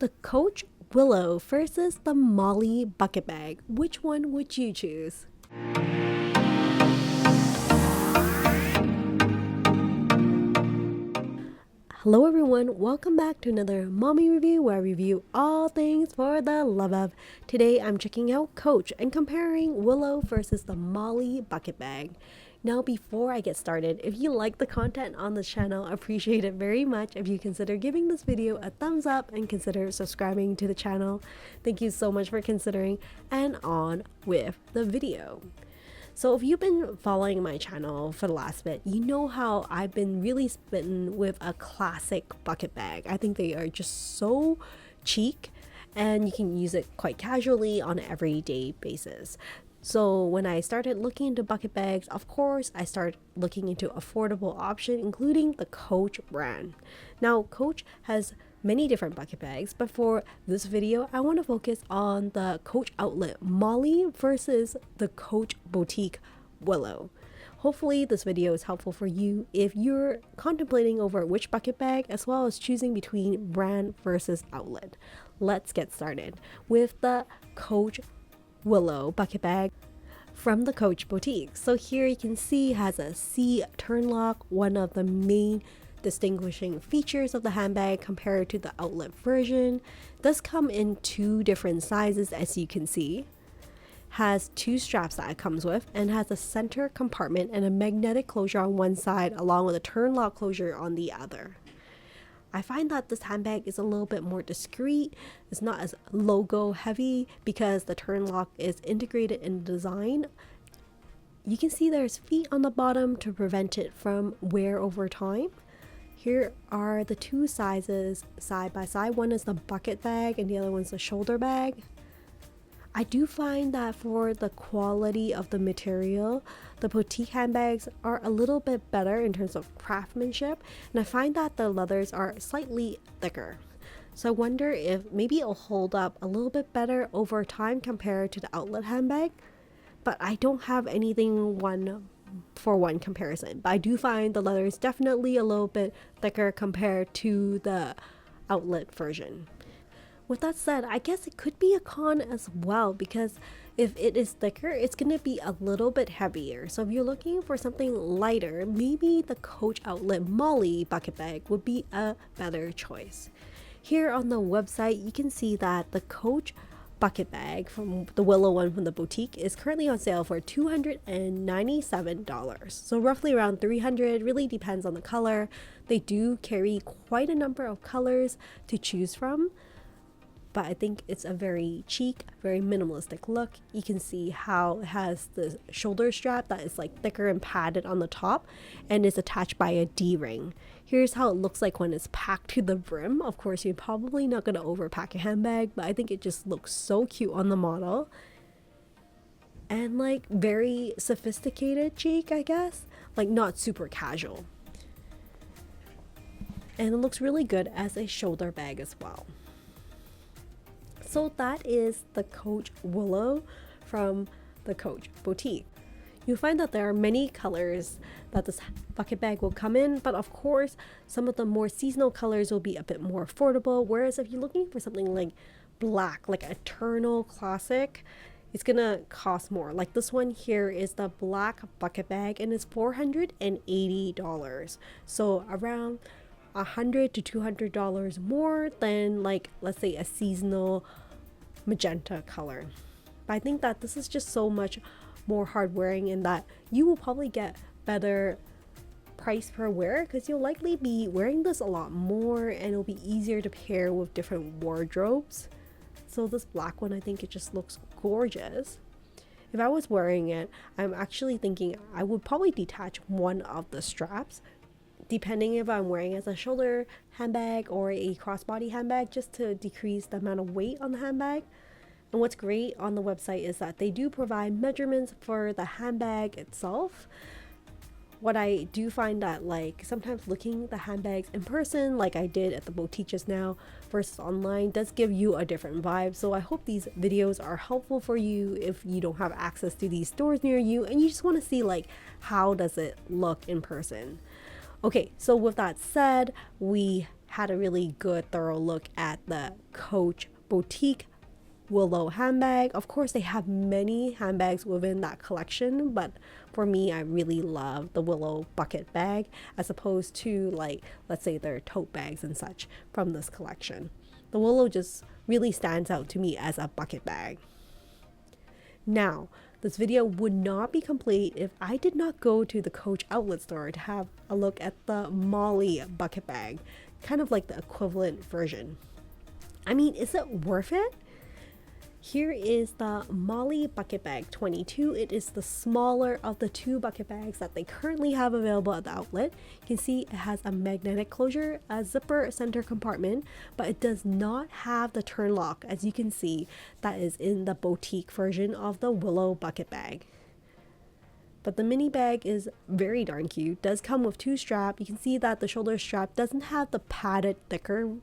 The Coach Willow versus the Mollie bucket bag. Which one would you choose? Hello everyone, welcome back to another mommy review where I review all things for the love of. Today I'm checking out Coach and comparing Willow versus the Mollie bucket bag. Now before I get started, if you like the content on this channel, I appreciate it very much if you consider giving this video a thumbs up and consider subscribing to the channel. Thank you so much for considering, and on with the video. So if you've been following my channel for the last bit, you know how I've been really smitten with a classic bucket bag. I think they are just so chic and you can use it quite casually on an everyday basis. So when I started looking into bucket bags, of course, I started looking into affordable options, including the Coach brand. Now, Coach has many different bucket bags, but for this video, I want to focus on the Coach outlet Mollie versus the Coach boutique Willow. Hopefully this video is helpful for you if you're contemplating over which bucket bag, as well as choosing between brand versus outlet. Let's get started with the Coach Willow bucket bag from the Coach boutique. So here you can see it has a C turn lock, one of the main distinguishing features of the handbag compared to the outlet version. It does come in two different sizes, as you can see. Has two straps that it comes with, and has a center compartment and a magnetic closure on one side along with a turn lock closure on the other. I find that this handbag is a little bit more discreet. It's not as logo heavy because the turn lock is integrated in the design. You can see there's feet on the bottom to prevent it from wear over time. Here are the two sizes side by side. One is the bucket bag and the other one's the shoulder bag. I do find that for the quality of the material, the boutique handbags are a little bit better in terms of craftsmanship, and I find that the leathers are slightly thicker. So I wonder if maybe it'll hold up a little bit better over time compared to the outlet handbag, but I don't have anything one for one comparison. But I do find the leather is definitely a little bit thicker compared to the outlet version. With that said, I guess it could be a con as well, because if it is thicker, it's going to be a little bit heavier. So if you're looking for something lighter, maybe the Coach outlet Mollie bucket bag would be a better choice. Here on the website, you can see that the Coach bucket bag from the Willow one from the boutique is currently on sale for $297. So roughly around $300, really depends on the color. They do carry quite a number of colors to choose from, but I think it's a very chic, very minimalistic look. You can see how it has the shoulder strap that is like thicker and padded on the top and is attached by a D-ring. Here's how it looks like when it's packed to the brim. Of course, you're probably not going to overpack a handbag, but I think it just looks so cute on the model. And like very sophisticated chic, I guess. Like not super casual. And it looks really good as a shoulder bag as well. So that is the Coach Willow from the Coach boutique. You'll find that there are many colors that this bucket bag will come in, but of course some of the more seasonal colors will be a bit more affordable, whereas if you're looking for something like black, like eternal classic, it's gonna cost more. Like this one here is the black bucket bag and it's $480, so around $100 to $200 more than, like, let's say a seasonal magenta color. But I think that this is just so much more hard wearing, in that you will probably get better price per wear because you'll likely be wearing this a lot more and it'll be easier to pair with different wardrobes. So this black one, I think it just looks gorgeous. If I was wearing it, I'm actually thinking I would probably detach one of the straps, depending if I'm wearing it as a shoulder handbag or a crossbody handbag, just to decrease the amount of weight on the handbag. And what's great on the website is that they do provide measurements for the handbag itself. What I do find that, like, sometimes looking at the handbags in person, like I did at the boutique just now, versus online does give you a different vibe. So I hope these videos are helpful for you if you don't have access to these stores near you and you just want to see like how does it look in person. Okay, so with that said, we had a really good thorough look at the Coach Boutique Willow handbag. Of course, they have many handbags within that collection, but for me, I really love the Willow bucket bag as opposed to, like, let's say their tote bags and such from this collection. The Willow just really stands out to me as a bucket bag. Now, this video would not be complete if I did not go to the Coach outlet store to have a look at the Mollie bucket bag, kind of like the equivalent version. I mean, is it worth it? Here is the Mollie Bucket Bag 22. It is the smaller of the two bucket bags that they currently have available at the outlet. You can see it has a magnetic closure, a zipper center compartment, but it does not have the turn lock, as you can see that is in the boutique version of the Willow bucket bag. But the mini bag is very darn cute. Does come with two straps. You can see that the shoulder strap doesn't have the padded thicker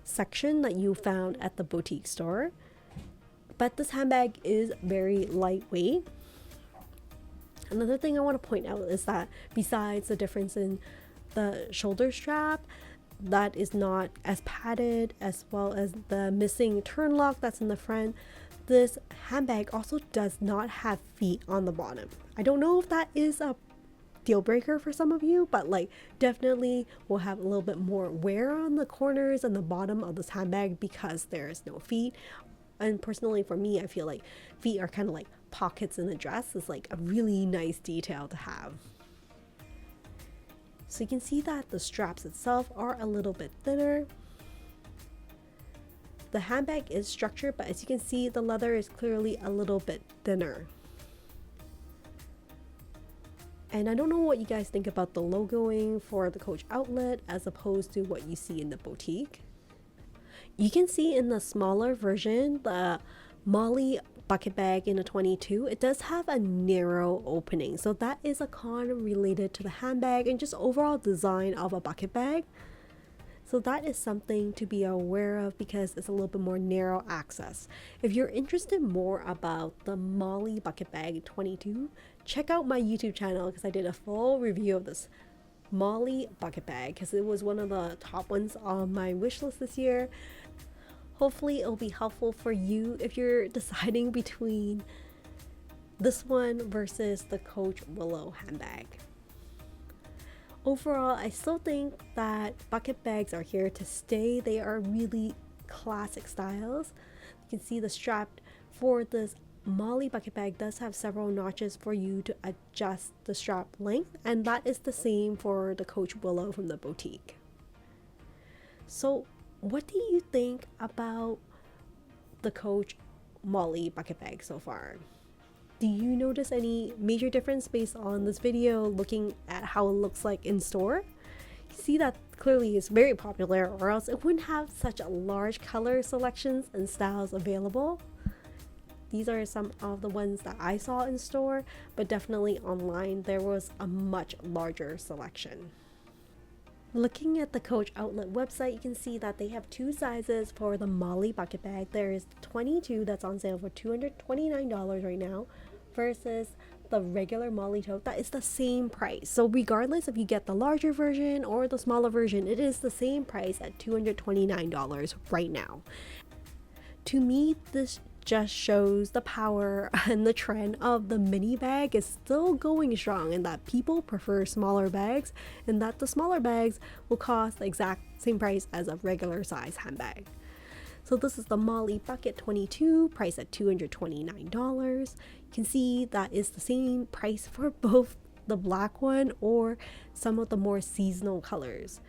section that you found at the boutique store. But this handbag is very lightweight. Another thing I want to point out is that besides the difference in the shoulder strap that is not as padded, as well as the missing turn lock that's in the front, this handbag also does not have feet on the bottom. I don't know if that is a deal breaker for some of you, but like definitely will have a little bit more wear on the corners and the bottom of this handbag because there is no feet. And personally for me, I feel like feet are kind of like pockets in the dress is like a really nice detail to have. So you can see that the straps itself are a little bit thinner. The handbag is structured, but as you can see, the leather is clearly a little bit thinner. And I don't know what you guys think about the logoing for the Coach outlet as opposed to what you see in the boutique. You can see in the smaller version, the Mollie bucket bag in a 22, it does have a narrow opening. So that is a con related to the handbag and just overall design of a bucket bag. So that is something to be aware of because it's a little bit more narrow access. If you're interested more about the Mollie bucket bag 22, check out my YouTube channel because I did a full review of this Mollie bucket bag because it was one of the top ones on my wish list this year. Hopefully it'll be helpful for you if you're deciding between this one versus the Coach Willow handbag. Overall, I still think that bucket bags are here to stay. They are really classic styles. You can see the strap for this Mollie bucket bag does have several notches for you to adjust the strap length, and that is the same for the Coach Willow from the boutique. So what do you think about the Coach Mollie bucket bag so far? Do you notice any major difference based on this video looking at how it looks like in store? You see that clearly it's very popular, or else it wouldn't have such a large color selections and styles available. These are some of the ones that I saw in store, but definitely online there was a much larger selection. Looking at the Coach outlet website, you can see that they have two sizes for the Mollie bucket bag. There is 22 that's on sale for $229 right now versus the regular Mollie tote that is the same price. So regardless if you get the larger version or the smaller version, it is the same price at $229 right now. To me, this just shows the power and the trend of the mini bag is still going strong, and that people prefer smaller bags, and that the smaller bags will cost the exact same price as a regular size handbag. So this is the Mollie Bucket 22, priced at $229. You can see that is the same price for both the black one or some of the more seasonal colors.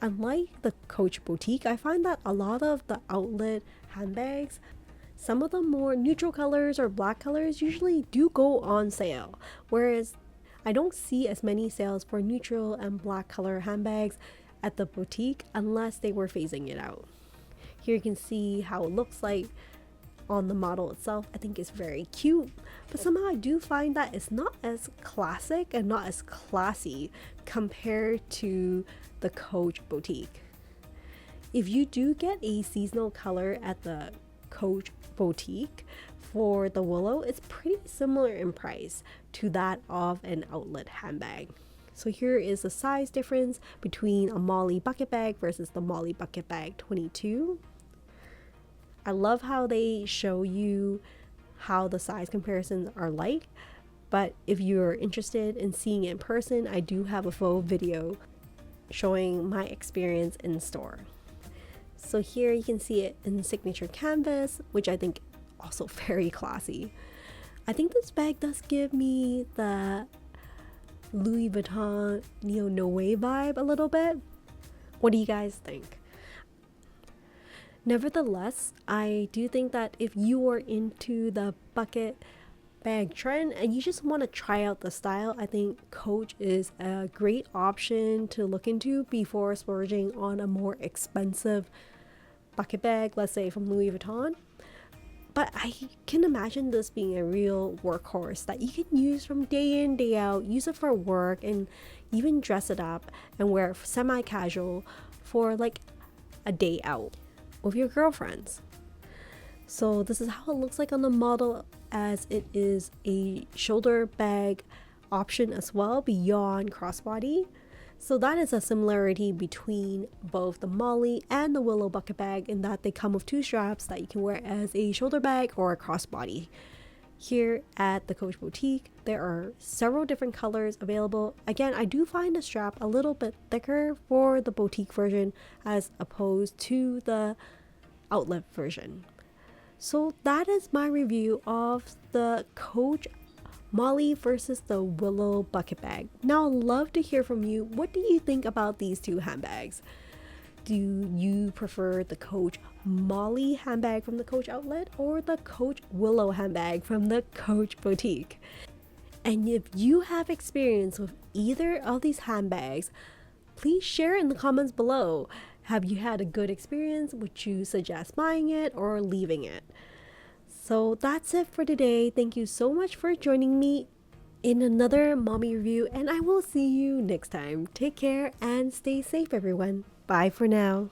Unlike the Coach Boutique, I find that a lot of the outlet handbags, some of the more neutral colors or black colors usually do go on sale, whereas I don't see as many sales for neutral and black color handbags at the boutique unless they were phasing it out. Here you can see how it looks like on the model itself. I think it's very cute, but somehow I do find that it's not as classic and not as classy compared to the Coach Boutique. If you do get a seasonal color at the Coach Boutique for the Willow, it's pretty similar in price to that of an outlet handbag. So here is the size difference between a Mollie bucket bag versus the Mollie bucket bag 22. I love how they show you how the size comparisons are like, but if you're interested in seeing it in person, I do have a full video showing my experience in store. So here you can see it in signature canvas, which I think also very classy. I think this bag does give me the Louis Vuitton Neo Noe vibe a little bit. What do you guys think? Nevertheless, I do think that if you are into the bucket bag trend and you just want to try out the style, I think Coach is a great option to look into before splurging on a more expensive bucket bag, let's say from Louis Vuitton. But I can imagine this being a real workhorse that you can use from day in, day out, use it for work, and even dress it up and wear it semi-casual for like a day out with your girlfriends. So this is how it looks like on the model, as it is a shoulder bag option as well beyond crossbody. So that is a similarity between both the Mollie and the Willow bucket bag in that they come with two straps that you can wear as a shoulder bag or a crossbody. Here at the Coach Boutique, there are several different colors available. Again, I do find the strap a little bit thicker for the boutique version as opposed to the outlet version. So that is my review of the Coach Mollie versus the Willow bucket bag. Now, I'd love to hear from you. What do you think about these two handbags? Do you prefer the Coach Mollie handbag from the Coach outlet or the Coach Willow handbag from the Coach Boutique? And if you have experience with either of these handbags, please share in the comments below. Have you had a good experience? Would you suggest buying it or leaving it? So that's it for today. Thank you so much for joining me in another mommy review, and I will see you next time. Take care and stay safe, everyone. Bye for now.